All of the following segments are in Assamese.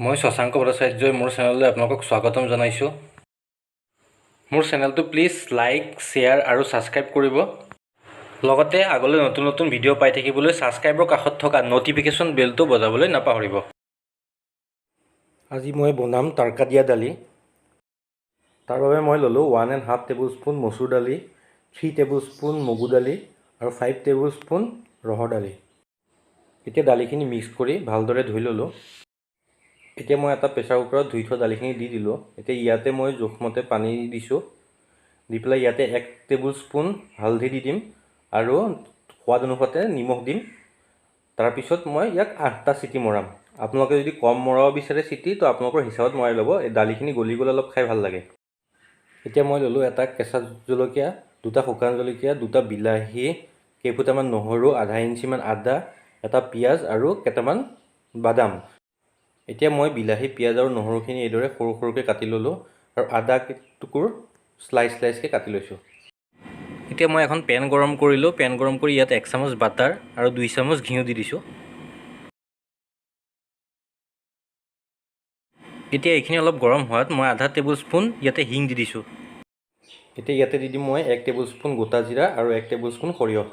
মই শশাংক ভট্টাচাৰ্যই মোৰ চেনেললৈ আপোনালোকক স্বাগতম জনাইছোঁ। মোৰ চেনেলটো প্লিজ লাইক, শ্বেয়াৰ আৰু ছাবস্ক্ৰাইব কৰিব। লগতে আগলৈ নতুন নতুন ভিডিঅ' পাই থাকিবলৈ ছাবস্ক্ৰাইবৰ কাষত থকা ন'টিফিকেশ্যন বেলটো বজাবলৈ নাপাহৰিব। আজি মই বনাম তড়কা দিয়া দালি। তাৰ বাবে মই ল'লোঁ 1.5 টেবুলস্পুন মচুৰ দালি, 3 টেবুলস্পুন মগু দালি আৰু 5 টেবুলস্পুন ৰহৰ দালি। এতিয়া দালিখিনি মিক্স কৰি ভালদৰে ধুই ল'লোঁ। এতিয়া মই এটা প্ৰেছাৰ কুকাৰত ধুই থোৱা দালিখিনি দি দিলোঁ। এতিয়া ইয়াতে মই জোখমতে পানী দিছোঁ। দি পেলাই ইয়াতে 1 টেবুলস্পুন হালধি দি দিম আৰু সোৱাদ অনুপাতে নিমখ দিম। তাৰপিছত মই ইয়াক 8টা চিটি মৰাম। আপোনালোকে যদি কম মৰাব বিচাৰে চিটি তো আপোনালোকৰ হিচাপত মৰাই ল'ব। এই দালিখিনি গলি গ'লে অলপ খাই ভাল লাগে। এতিয়া মই ল'লোঁ এটা কেঁচা জলকীয়া, 2টা শুকান জলকীয়া, 2টা বিলাহী, কেইফুটামান নহৰু, আধা ইঞ্চিমান আদা, এটা পিঁয়াজ আৰু কেইটামান বাদাম। এতিয়া মই বিলাহী, পিঁয়াজ আৰু নহৰুখিনি এইদৰে সৰু সৰুকৈ কাটি ল'লোঁ আৰু আদা টুকুৰ স্লাইচকৈ কাটি লৈছোঁ। এতিয়া মই এখন পেন গৰম কৰিলোঁ। পেন গৰম কৰি ইয়াত 1 চামুচ বাটাৰ আৰু 2 চামুচ ঘিউ দি দিছোঁ। এতিয়া এইখিনি অলপ গৰম হোৱাত মই আধা টেবুলস্পুন ইয়াতে হিং দি দিছোঁ। এতিয়া ইয়াতে দি দিম মই 1 টেবুলস্পুন গোটা জিৰা আৰু 1 টেবুলস্পুন সৰিয়হ।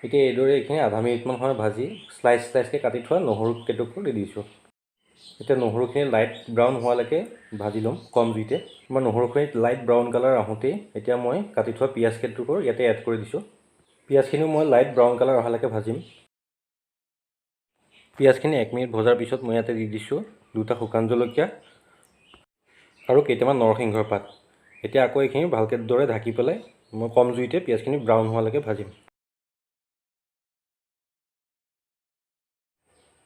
এতিয়া এইদৰে এইখিনি আধা মিনিটমান সময় ভাজি স্লাইচকৈ কাটি থোৱা নহৰু কেইটুকুৰ দি দিছোঁ। এতিয়া নহৰুখিনি লাইট ব্ৰাউন হোৱালৈকে ভাজি ল'ম কম জুইতে। মই নহৰুখিনি লাইট ব্ৰাউন কালাৰ আহোঁতেই এতিয়া মই কাটি থোৱা পিঁয়াজ কেইটুকুৰ ইয়াতে এড কৰি দিছোঁ। পিঁয়াজখিনিও মই লাইট ব্ৰাউন কালাৰ অহালৈকে ভাজিম। পিঁয়াজখিনি 1 মিনিট ভজাৰ পিছত মই ইয়াতে দি দিছোঁ 2টা শুকান জলকীয়া আৰু কেইটামান নৰসিংহৰ পাত। এতিয়া আকৌ এইখিনি ভালকৈ দৰে ঢাকি পেলাই মই কম জুইতে পিঁয়াজখিনি ব্ৰাউন হোৱালৈকে ভাজিম।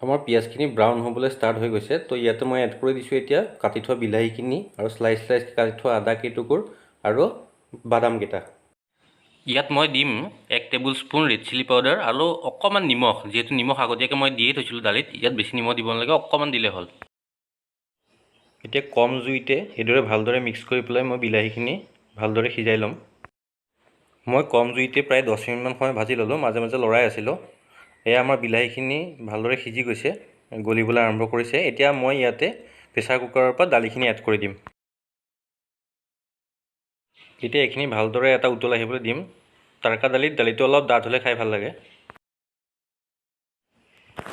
আমাৰ পিঁয়াজখিনি ব্ৰাউন হ'বলৈ ষ্টাৰ্ট হৈ গৈছে। তো ইয়াতে মই এড কৰি দিছোঁ এতিয়া কাটি থোৱা বিলাহীখিনি আৰু স্লাইচকৈ কাটি থোৱা আদা কেইটুকুৰ আৰু বাদাম কেইটা। ইয়াত মই দিম 1 টেবুলস্পুন ৰেড চিলি পাউডাৰ আৰু অকণমান নিমখ। যিহেতু নিমখ আগতীয়াকৈ মই দিয়ে থৈছিলোঁ দালিত, ইয়াত বেছি নিমখ দিব নালাগে, অকণমান দিলে হ'ল। এতিয়া কম জুইতে এইদৰে ভালদৰে মিক্স কৰি পেলাই মই বিলাহীখিনি ভালদৰে সিজাই ল'ম। মই কম জুইতে প্ৰায় 10 মিনিটমান সময় ভাজি ল'লোঁ, মাজে মাজে লৰাই আছিলোঁ। এয়া আমাৰ বিলাহীখিনি ভালদৰে সিজি গৈছে, গলিবলৈ আৰম্ভ কৰিছে। এতিয়া মই ইয়াতে প্ৰেছাৰ কুকাৰৰ পৰা দালিখিনি এড কৰি দিম। এতিয়া এইখিনি ভালদৰে এটা উতল আহিবলৈ দিম। তড়কা দালিটো অলপ ডাঠ হ'লে খাই ভাল লাগে।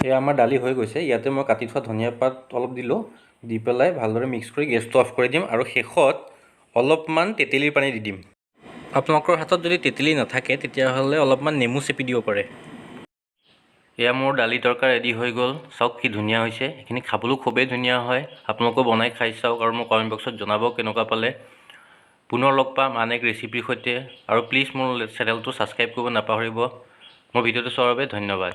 এয়া আমাৰ দালি হৈ গৈছে। ইয়াতে মই কাটি থোৱা ধনিয়া পাত অলপ দিলোঁ, দি পেলাই ভালদৰে মিক্স কৰি গেছটো অফ কৰি দিম আৰু শেষত অলপমান তেঁতেলীৰ পানী দি দিম। আপোনালোকৰ হাতত যদি তেঁতেলী নাথাকে তেতিয়াহ'লে অলপমান নেমু চেপি দিব পাৰে। এয়া মোৰ দালি তড়কা ৰেডি হৈ গ'ল। চাওক কি ধুনীয়া হৈছে। এইখিনি খাবলৈও খুবেই ধুনীয়া হয়। আপোনালোকেও বনাই খাই চাওক আৰু মোক কমেণ্ট বক্সত জনাব কেনেকুৱা পালে। পুনৰ লগ পাম আন এক ৰেচিপিৰ সৈতে। আৰু প্লিজ মোৰ চেনেলটো ছাবস্ক্ৰাইব কৰিব নাপাহৰিব। মোৰ ভিডিঅ'টো চোৱাৰ বাবে ধন্যবাদ।